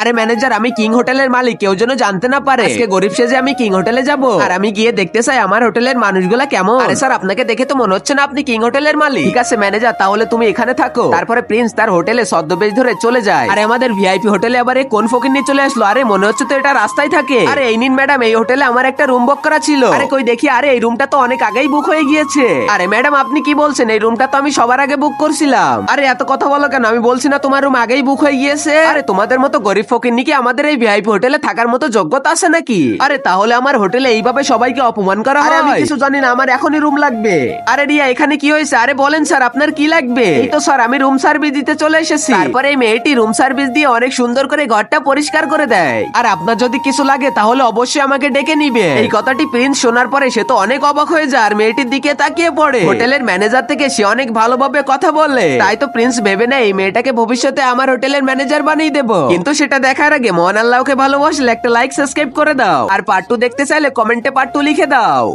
আরে ম্যানেজার, আমি কিং হোটেলের মালিক, কেউ যেন জানতে না পারে। আজকে গরিব সেজে আমি কিং হোটেলে যাব, আর আমি গিয়ে দেখতে চাই আমার হোটেলের মানুষগুলা কেমন। আরে স্যার, আপনাকে দেখে তো মনে হচ্ছে না আপনি কিং হোটেলের মালিক। ঠিক আছে ম্যানেজার, তাহলে তুমি এখানে থাকো। তারপরে প্রিন্স তার হোটেলে ছদ্মবেশ ধরে চলে যায়। আরে আমাদের ভিআইপি হোটেলে আবার এই কোন ফকির নিয়ে চলে আসলো? আরে মনে হচ্ছে তো এটা রাস্তায় থাকে। আরে এই নিন ম্যাডাম, এই হোটেলে আমার একটা রুম বুক করা ছিল। আরে কই দেখি, আরে এই রুমটা তো অনেক আগেই বুক হয়ে গিয়েছে। আরে ম্যাডাম, আপনি কি বলছেন? এই রুমটা তো আমি সবার আগে বুক করছিলাম। আরে এত কথা বলো কেন? আমি বলছি না তোমার রুম আগেই বুক হয়ে গিয়েছে? আরে তোমাদের মতো গরিব ফকির কি আমাদের এই ভিআইপি হোটেলে থাকার মতো যোগ্যতা আছে নাকি? আরে তাহলে আমার হোটেলে এইভাবে সবাইকে অপমান করা হয়? আমি কিছু জানি না, আমার এখনই রুম লাগবে। আরে রিয়া, এখানে কি হয়েছে? আরে বলেন স্যার, আপনার কি লাগবে? এই তো স্যার, আমি রুম সার্ভিস দিতে চলে এসেছি। তারপরে এই মেয়েটি রুম সার্ভিস দিয়ে অনেক সুন্দর করে ঘরটা পরিষ্কার করে দেয়। আর আপনার যদি কিছু লাগে তাহলে অবশ্যই আমাকে ডেকে নিবে। এই কথাটি প্রিন্স শোনার পরে সে তো অনেক অবাক হয়ে যায় আর মেয়েটির দিকে তাকিয়ে পড়ে। হোটেলের ম্যানেজার থেকে সে অনেক ভালোভাবে কথা বলে, তাই তো প্রিন্স ভেবে নেয় এই মেয়েটাকে ভবিষ্যতে আমার হোটেলের ম্যানেজার বানিয়ে দেবো। কিন্তু সেটা দেখার আগে মহান আল্লাহকে ভালোবাসলে একটা লাইক সাবস্ক্রাইব করে দাও, আর পার্ট 2 দেখতে চাইলে কমেন্টে পার্ট 2 লিখে দাও।